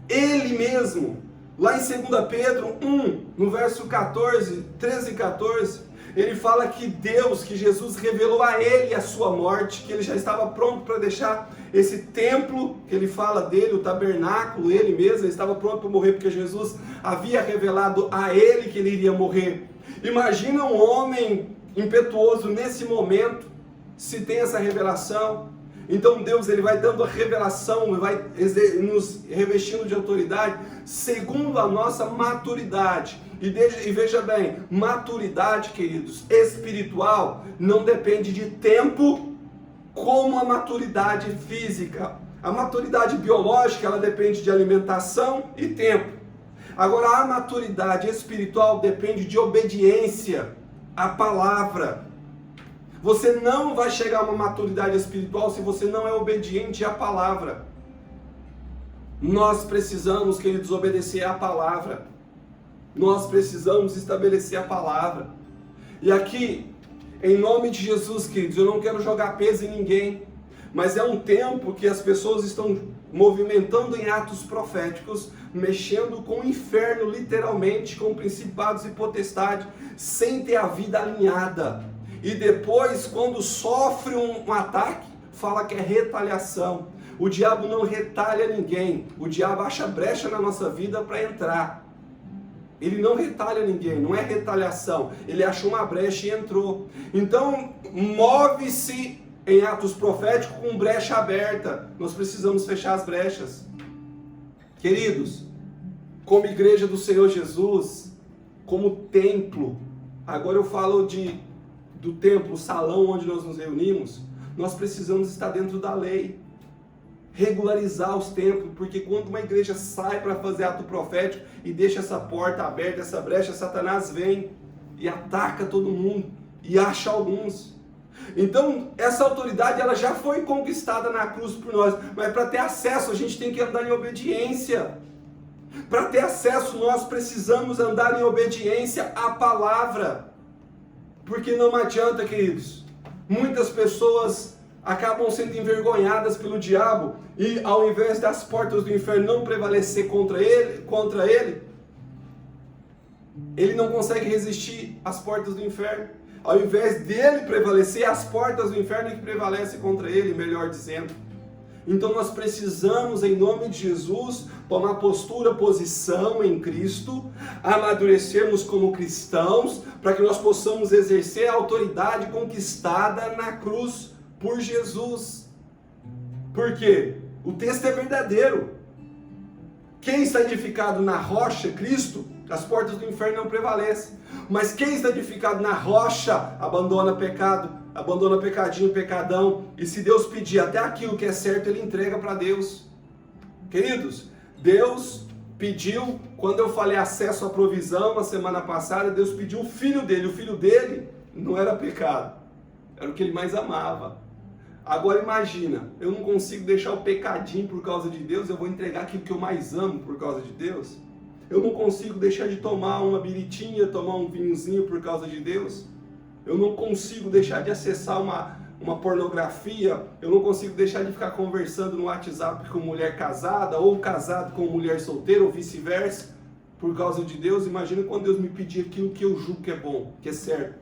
ele mesmo, lá em 2 Pedro 1, no verso 13 e 14, ele fala que Deus, que Jesus revelou a ele a sua morte, que ele já estava pronto para deixar esse templo, que ele fala dele, o tabernáculo, ele mesmo, ele estava pronto para morrer, porque Jesus havia revelado a ele que ele iria morrer. Imagina um homem impetuoso nesse momento, se tem essa revelação. Então Deus, ele vai dando a revelação, vai nos revestindo de autoridade segundo a nossa maturidade. E veja bem, maturidade, queridos, espiritual não depende de tempo como a maturidade física. A maturidade biológica, ela depende de alimentação e tempo. Agora, a maturidade espiritual depende de obediência à palavra. Você não vai chegar a uma maturidade espiritual se você não é obediente à palavra. Nós precisamos, queridos, obedecer à palavra. Nós precisamos estabelecer a palavra. E aqui, em nome de Jesus, queridos, eu não quero jogar peso em ninguém, mas é um tempo que as pessoas estão movimentando em atos proféticos, mexendo com o inferno, literalmente, com principados e potestades, sem ter a vida alinhada. E depois, quando sofre um ataque, fala que é retaliação. O diabo não retalha ninguém. O diabo acha brecha na nossa vida para entrar. Ele não retalha ninguém, não é retaliação. Ele achou uma brecha e entrou. Então, move-se em atos proféticos com brecha aberta. Nós precisamos fechar as brechas. Queridos, como igreja do Senhor Jesus, como templo, agora eu falo do templo, o salão onde nós nos reunimos, nós precisamos estar dentro da lei, regularizar os templos, porque quando uma igreja sai para fazer ato profético e deixa essa porta aberta, essa brecha, Satanás vem e ataca todo mundo e acha alguns. Então, essa autoridade, ela já foi conquistada na cruz por nós, mas para ter acesso a gente tem que andar em obediência. Para ter acesso nós precisamos andar em obediência à palavra. Porque não adianta, queridos, muitas pessoas acabam sendo envergonhadas pelo diabo e ao invés das portas do inferno não prevalecer contra ele, ele não consegue resistir às portas do inferno. Ao invés dele prevalecer, as portas do inferno que prevalecem contra ele, melhor dizendo. Então nós precisamos, em nome de Jesus, tomar postura, posição em Cristo, amadurecermos como cristãos, para que nós possamos exercer a autoridade conquistada na cruz por Jesus. Por quê? O texto é verdadeiro. Quem está edificado na rocha, Cristo, as portas do inferno não prevalecem. Mas quem está edificado na rocha, abandona pecado, abandona pecadinho, pecadão. E se Deus pedir até aquilo que é certo, Ele entrega para Deus. Queridos, Deus pediu, quando eu falei acesso à provisão, na semana passada, Deus pediu o filho dele. O filho dele não era pecado, era o que ele mais amava. Agora imagina, eu não consigo deixar o pecadinho por causa de Deus, eu vou entregar aquilo que eu mais amo por causa de Deus? Eu não consigo deixar de tomar uma biritinha, tomar um vinhozinho por causa de Deus? Eu não consigo deixar de acessar uma pornografia, eu não consigo deixar de ficar conversando no WhatsApp com mulher casada, ou casado com mulher solteira, ou vice-versa, por causa de Deus. Imagina quando Deus me pedir aquilo que eu julgo que é bom, que é certo.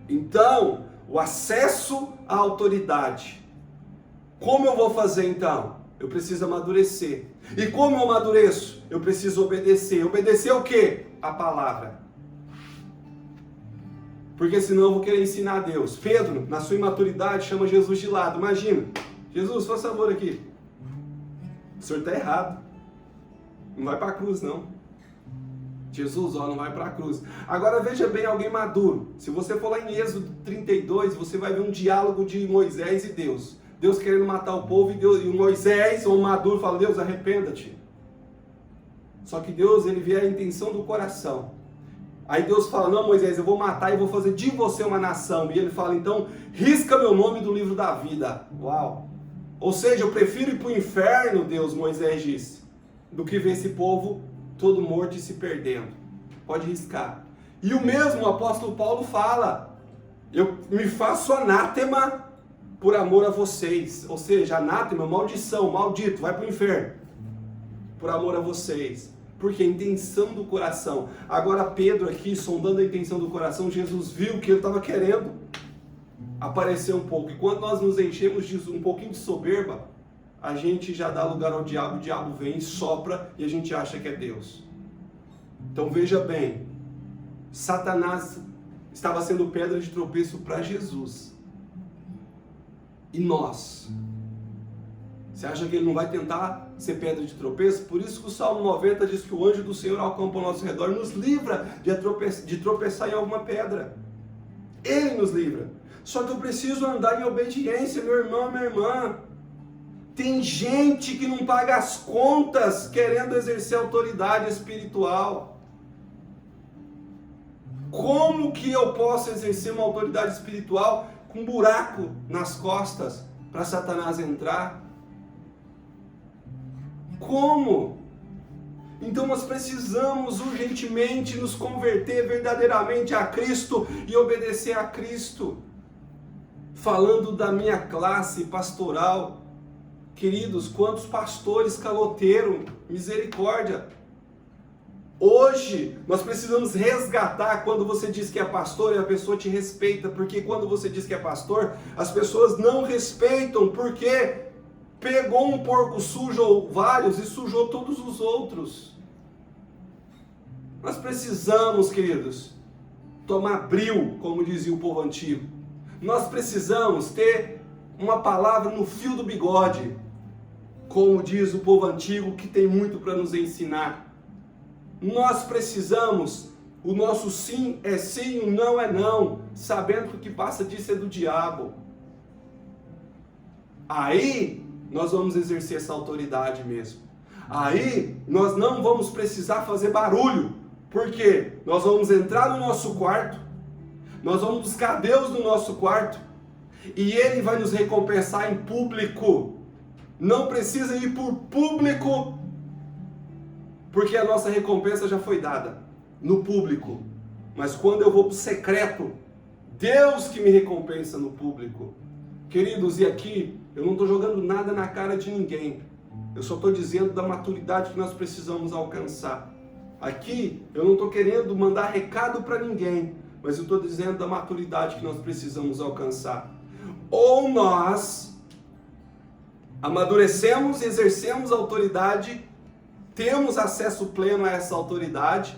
Então, o acesso à autoridade. Como eu vou fazer então? Eu preciso amadurecer. E como eu amadureço? Eu preciso obedecer. Obedecer o quê? A palavra. Porque senão eu vou querer ensinar a Deus. Pedro, na sua imaturidade, chama Jesus de lado. Imagina, Jesus, faz favor aqui. O senhor está errado. Não vai para a cruz, não. Jesus, não vai para a cruz. Agora veja bem alguém maduro. Se você for lá em Êxodo 32, você vai ver um diálogo de Moisés e Deus. Deus querendo matar o povo e Moisés, ou maduro, fala, Deus, arrependa-te. Só que Deus, ele vê a intenção do coração. Aí Deus fala, não, Moisés, eu vou matar e vou fazer de você uma nação. E ele fala, então, risca meu nome do livro da vida. Uau! Ou seja, eu prefiro ir para o inferno, Deus, Moisés disse, do que ver esse povo todo morto e se perdendo. Pode riscar. E o mesmo o apóstolo Paulo fala, eu me faço anátema por amor a vocês. Ou seja, anátema, maldição, maldito, vai para o inferno. Por amor a vocês. Porque a intenção do coração. Agora Pedro aqui, sondando a intenção do coração, Jesus viu que ele estava querendo aparecer um pouco. E quando nós nos enchemos de um pouquinho de soberba, a gente já dá lugar ao diabo, o diabo vem, sopra e a gente acha que é Deus. Então veja bem, Satanás estava sendo pedra de tropeço para Jesus. E nós? Você acha que ele não vai tentar ser pedra de tropeço? Por isso que o Salmo 90 diz que o anjo do Senhor acampa ao nosso redor e nos livra de tropeçar em alguma pedra. Ele nos livra. Só que eu preciso andar em obediência, meu irmão, minha irmã. Tem gente que não paga as contas querendo exercer autoridade espiritual. Como que eu posso exercer uma autoridade espiritual com um buraco nas costas para Satanás entrar? Como? Então nós precisamos urgentemente nos converter verdadeiramente a Cristo e obedecer a Cristo. Falando da minha classe pastoral, queridos, quantos pastores caloteiros, misericórdia. Hoje, nós precisamos resgatar quando você diz que é pastor e a pessoa te respeita, porque quando você diz que é pastor, as pessoas não respeitam, porque pegou um porco sujo ou vários e sujou todos os outros. Nós precisamos, queridos, tomar bril, como dizia o povo antigo. Nós precisamos ter uma palavra no fio do bigode, como diz o povo antigo, que tem muito para nos ensinar. Nós precisamos, o nosso sim é sim, o não é não, sabendo que o que passa disso é do diabo. Aí nós vamos exercer essa autoridade mesmo. Aí nós não vamos precisar fazer barulho, porque nós vamos entrar no nosso quarto, nós vamos buscar Deus no nosso quarto, e Ele vai nos recompensar em público. Não precisa ir por público, porque a nossa recompensa já foi dada no público. Mas quando eu vou para o secreto, Deus que me recompensa no público. Queridos, e aqui eu não estou jogando nada na cara de ninguém. Eu só estou dizendo da maturidade que nós precisamos alcançar. Aqui eu não estou querendo mandar recado para ninguém, mas eu estou dizendo da maturidade que nós precisamos alcançar. Ou nós amadurecemos e exercemos a autoridade, temos acesso pleno a essa autoridade,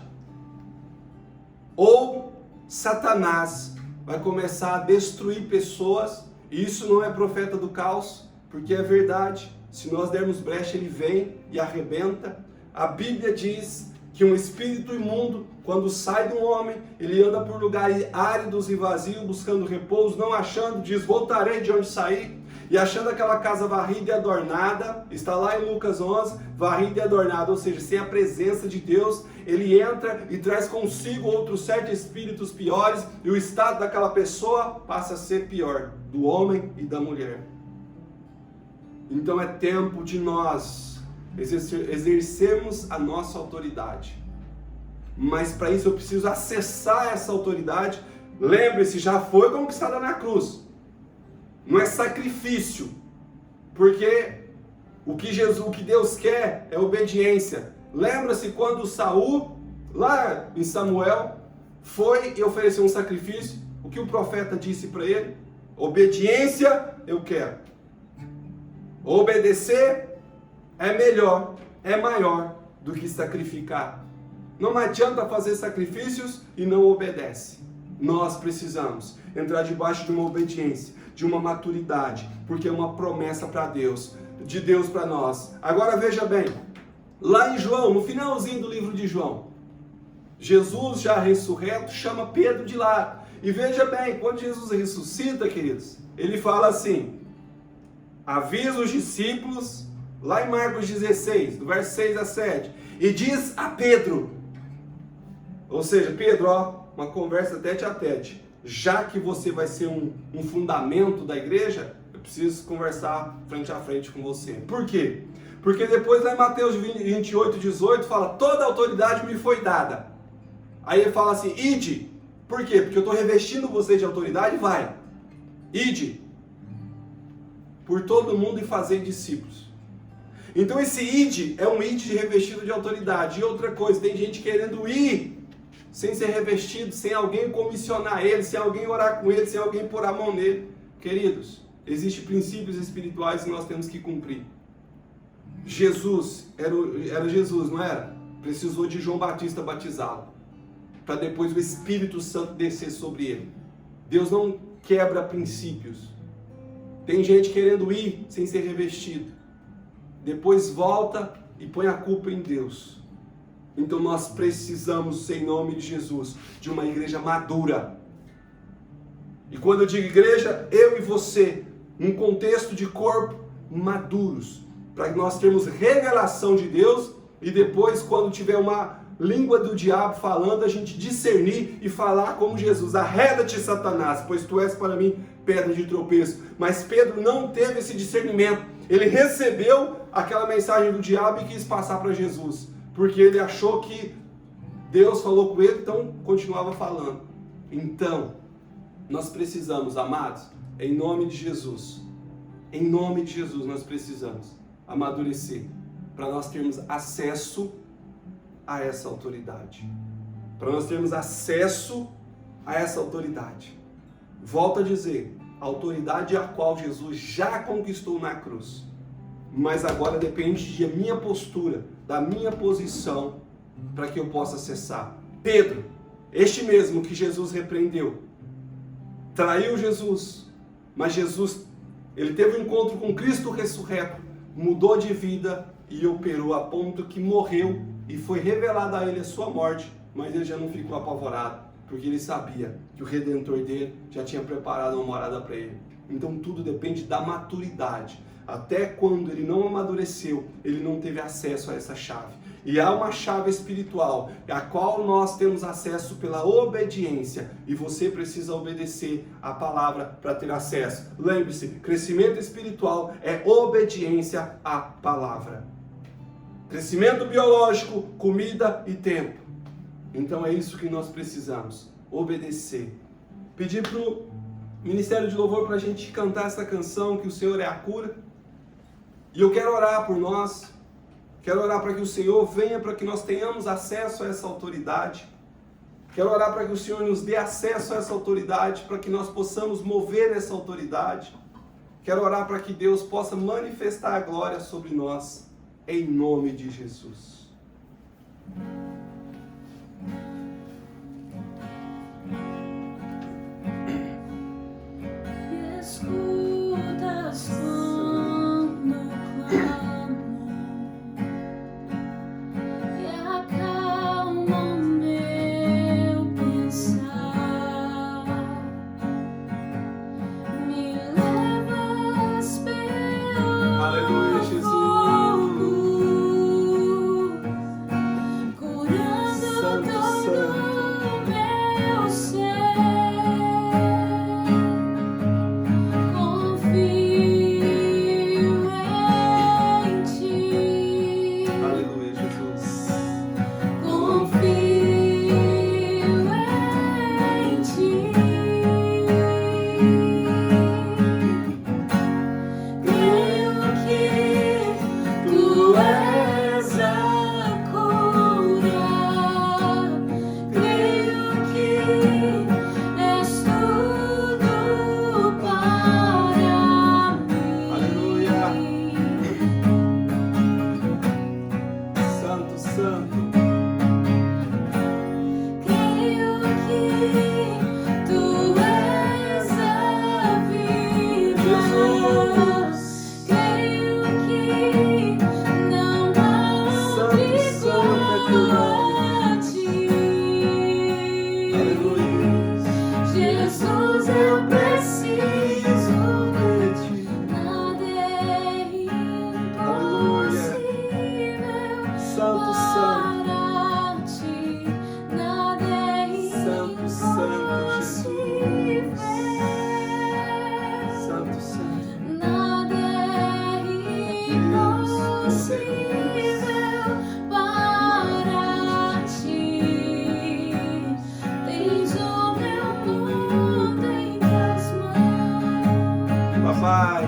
ou Satanás vai começar a destruir pessoas, e isso não é profeta do caos, porque é verdade. Se nós dermos brecha, ele vem e arrebenta. A Bíblia diz que um espírito imundo, quando sai de um homem, ele anda por lugares áridos e vazios, buscando repouso, não achando, diz, voltarei de onde saí, e achando aquela casa varrida e adornada, está lá em Lucas 11, varrida e adornada, ou seja, sem a presença de Deus, ele entra e traz consigo outros 7 espíritos piores, e o estado daquela pessoa passa a ser pior, do homem e da mulher. Então é tempo de nós exercermos a nossa autoridade. Mas para isso eu preciso acessar essa autoridade. Lembre-se, já foi conquistada na cruz. Não é sacrifício. Porque o que Deus quer é obediência. Lembra-se quando Saul, lá em Samuel, foi e ofereceu um sacrifício? O que o profeta disse para ele? Obediência eu quero. Obedecer é melhor, é maior do que sacrificar. Não adianta fazer sacrifícios e não obedece. Nós precisamos entrar debaixo de uma obediência, de uma maturidade, porque é uma promessa para Deus, de Deus para nós. Agora veja bem, lá em João, no finalzinho do livro de João, Jesus já ressurreto chama Pedro de lá. E veja bem, quando Jesus ressuscita, queridos, ele fala assim, avisa os discípulos, lá em Marcos 16, do verso 6 a 7, e diz a Pedro, ou seja, Pedro, ó, uma conversa tete a tete, já que você vai ser um fundamento da igreja, eu preciso conversar frente a frente com você. Por quê? Porque depois lá em Mateus 28, 18, fala, toda a autoridade me foi dada. Aí ele fala assim, ide. Por quê? Porque eu estou revestindo você de autoridade, vai. Ide. por todo mundo e fazer discípulos. Então esse id é um id revestido de autoridade. E outra coisa, tem gente querendo ir sem ser revestido, sem alguém comissionar ele, sem alguém orar com ele, sem alguém pôr a mão nele. Queridos, existem princípios espirituais que nós temos que cumprir. Jesus, era Jesus, não era? Precisou de João Batista batizá-lo, para depois o Espírito Santo descer sobre ele. Deus não quebra princípios. Tem gente querendo ir sem ser revestido. Depois volta e põe a culpa em Deus. Então nós precisamos, em nome de Jesus, de uma igreja madura. E quando eu digo igreja, eu e você, num contexto de corpo, maduros, para nós termos revelação de Deus e depois, quando tiver uma língua do diabo falando, a gente discernir e falar como Jesus: arreda-te, Satanás, pois tu és para mim pedra de tropeço. Mas Pedro não teve esse discernimento. Ele recebeu aquela mensagem do diabo e quis passar para Jesus, porque ele achou que Deus falou com ele, então continuava falando. Então, nós precisamos, amados, em nome de Jesus, nós precisamos amadurecer, para nós termos acesso a essa autoridade. Para nós termos acesso a essa autoridade. Volto a dizer, a autoridade a qual Jesus já conquistou na cruz. Mas agora depende da minha postura, da minha posição, para que eu possa acessar. Pedro, este mesmo que Jesus repreendeu, traiu Jesus, mas Jesus, ele teve um encontro com Cristo ressurreto, mudou de vida e operou a ponto que morreu e foi revelada a ele a sua morte, mas ele já não ficou apavorado, porque ele sabia que o Redentor dele já tinha preparado uma morada para ele. Então tudo depende da maturidade. Até quando ele não amadureceu, ele não teve acesso a essa chave. E há uma chave espiritual, a qual nós temos acesso pela obediência. E você precisa obedecer a palavra para ter acesso. Lembre-se, crescimento espiritual é obediência à palavra. Crescimento biológico, comida e tempo. Então é isso que nós precisamos, obedecer. Pedir para o Ministério de Louvor para a gente cantar essa canção, que o Senhor é a cura. E eu quero orar por nós, quero orar para que o Senhor venha, para que nós tenhamos acesso a essa autoridade. Quero orar para que o Senhor nos dê acesso a essa autoridade, para que nós possamos mover essa autoridade. Quero orar para que Deus possa manifestar a glória sobre nós, em nome de Jesus. Escutas quando clamo e acalma o meu pensar, me levas pelo Aleluia, Jesus. curando Santo, todo Santo. o meu ser. Confio em ti, Aleluia, Jesus. confio em ti. Creio que tu és a cura, creio que és tudo para mim. Aleluia. Santo, Santo. Creio que tu és a vida. Jesus. Creio que não há Santo, outro Santo é teu nome. igual a ti. Aleluia. Jesus, eu preciso de ti. nada é impossível Santo, Santo. para ti, nada é Santo, Santo, Jesus. impossível. Santo, Santo. Nada é impossível para ti. Tens o meu mundo em tuas mãos. Papai,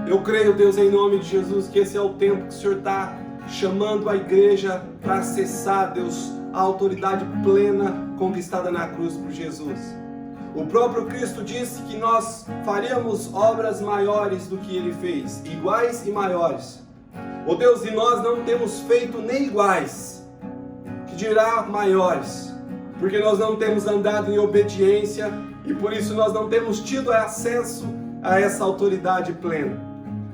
Eu creio, Deus, em nome de Jesus, que esse é o tempo que o Senhor está chamando a igreja para acessar, Deus, a autoridade plena conquistada na cruz por Jesus. O próprio Cristo disse que nós faríamos obras maiores do que Ele fez, iguais e maiores. Oh Deus, e nós não temos feito nem iguais, que dirá maiores, porque nós não temos andado em obediência e por isso nós não temos tido acesso a essa autoridade plena.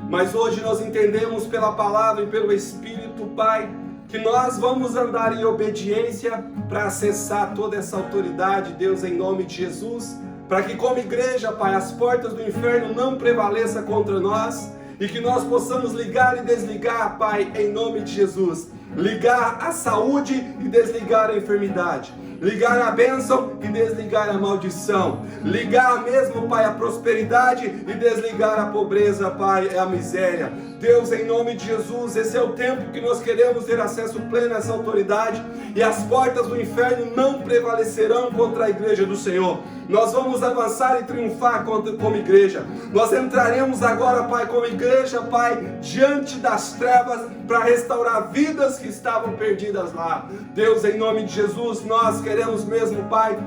Mas hoje nós entendemos pela palavra e pelo Espírito, Pai, que nós vamos andar em obediência para acessar toda essa autoridade, Deus, em nome de Jesus, para que como igreja, Pai, as portas do inferno não prevaleçam contra nós e que nós possamos ligar e desligar, Pai, em nome de Jesus. Ligar a saúde e desligar a enfermidade. Ligar a bênção e desligar a maldição. Ligar mesmo, Pai, a prosperidade e desligar a pobreza, Pai, e a miséria. Deus, em nome de Jesus, esse é o tempo que nós queremos ter acesso pleno a essa autoridade e as portas do inferno não prevalecerão contra a igreja do Senhor. Nós vamos avançar e triunfar como igreja. Nós entraremos agora, Pai, como igreja, Pai, diante das trevas para restaurar vidas que estavam perdidas lá. Deus, em nome de Jesus, nós queremos mesmo, Pai,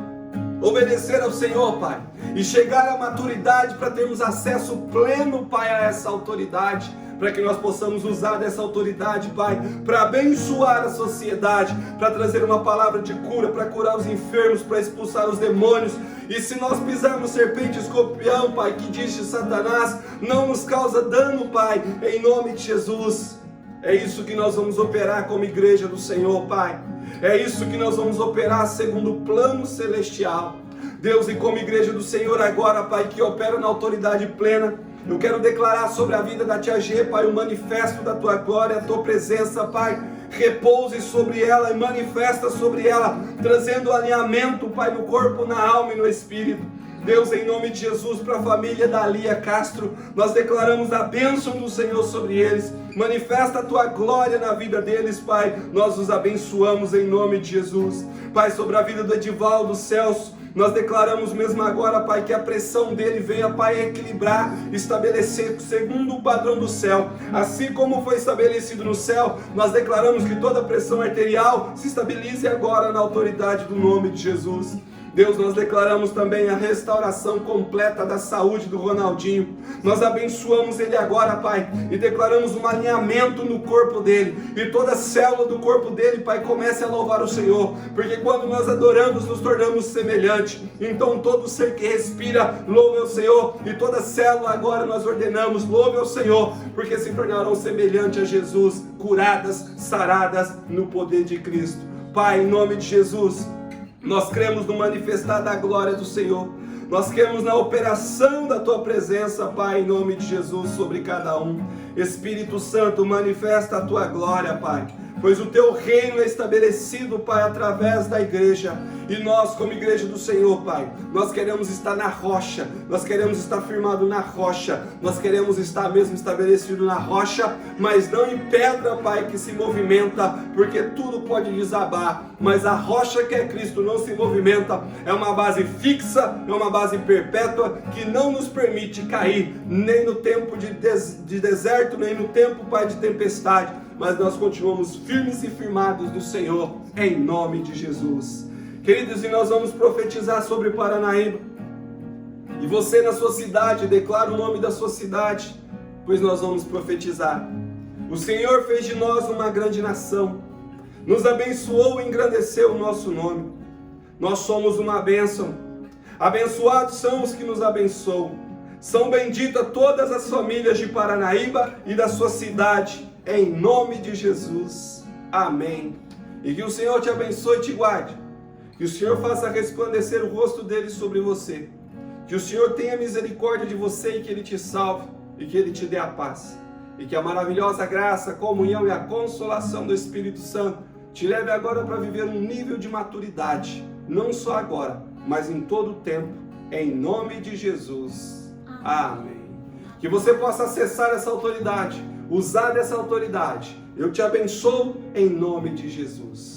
obedecer ao Senhor, Pai, e chegar à maturidade para termos acesso pleno, Pai, a essa autoridade, para que nós possamos usar dessa autoridade, Pai, para abençoar a sociedade, para trazer uma palavra de cura, para curar os enfermos, para expulsar os demônios. E se nós pisarmos serpente e escorpião, Pai, que diz de Satanás, não nos causa dano, Pai, em nome de Jesus. É isso que nós vamos operar como igreja do Senhor, Pai. É isso que nós vamos operar segundo o plano celestial. Deus, e como igreja do Senhor agora, Pai, que opera na autoridade plena, eu quero declarar sobre a vida da Tia G, Pai, o manifesto da Tua glória, a Tua presença, Pai. Repouse sobre ela e manifesta sobre ela, trazendo alinhamento, Pai, no corpo, na alma e no espírito. Deus, em nome de Jesus, para a família da Lia Castro, nós declaramos a bênção do Senhor sobre eles. Manifesta a Tua glória na vida deles, Pai. Nós os abençoamos em nome de Jesus. Pai, sobre a vida do Edivaldo Celso, nós declaramos mesmo agora, Pai, que a pressão dele venha, Pai, equilibrar, estabelecer segundo o padrão do céu. Assim como foi estabelecido no céu, nós declaramos que toda pressão arterial se estabilize agora na autoridade do nome de Jesus. Deus, nós declaramos também a restauração completa da saúde do Ronaldinho. Nós abençoamos ele agora, Pai, e declaramos um alinhamento no corpo dele. E toda célula do corpo dele, Pai, comece a louvar o Senhor. Porque quando nós adoramos, nos tornamos semelhantes. Então todo ser que respira, louve ao Senhor. E toda célula agora nós ordenamos, louve ao Senhor. Porque se tornarão semelhantes a Jesus, curadas, saradas no poder de Cristo. Pai, em nome de Jesus, nós cremos no manifestar da glória do Senhor. Nós cremos na operação da Tua presença, Pai, em nome de Jesus, sobre cada um. Espírito Santo, manifesta a Tua glória, Pai. Pois o Teu reino é estabelecido, Pai, através da igreja. E nós, como igreja do Senhor, Pai, nós queremos estar na rocha. Nós queremos estar firmado na rocha. Nós queremos estar mesmo estabelecido na rocha, mas não em pedra, Pai, que se movimenta, porque tudo pode desabar. Mas a rocha que é Cristo não se movimenta. É uma base fixa, é uma base perpétua, que não nos permite cair, nem no tempo de deserto, nem no tempo, Pai, de tempestade. Mas nós continuamos firmes e firmados do Senhor, em nome de Jesus. Queridos, e nós vamos profetizar sobre Paranaíba. E você na sua cidade, declara o nome da sua cidade, pois nós vamos profetizar. O Senhor fez de nós uma grande nação, nos abençoou e engrandeceu o nosso nome. Nós somos uma bênção. Abençoados são os que nos abençoam. São benditas todas as famílias de Paranaíba e da sua cidade, em nome de Jesus. Amém. E que o Senhor te abençoe e te guarde. Que o Senhor faça resplandecer o rosto dele sobre você. Que o Senhor tenha misericórdia de você e que ele te salve e que ele te dê a paz. E que a maravilhosa graça, a comunhão e a consolação do Espírito Santo te leve agora para viver um nível de maturidade. Não só agora, mas em todo o tempo. Em nome de Jesus. Amém. Que você possa acessar essa autoridade, usar dessa autoridade. Eu te abençoo em nome de Jesus.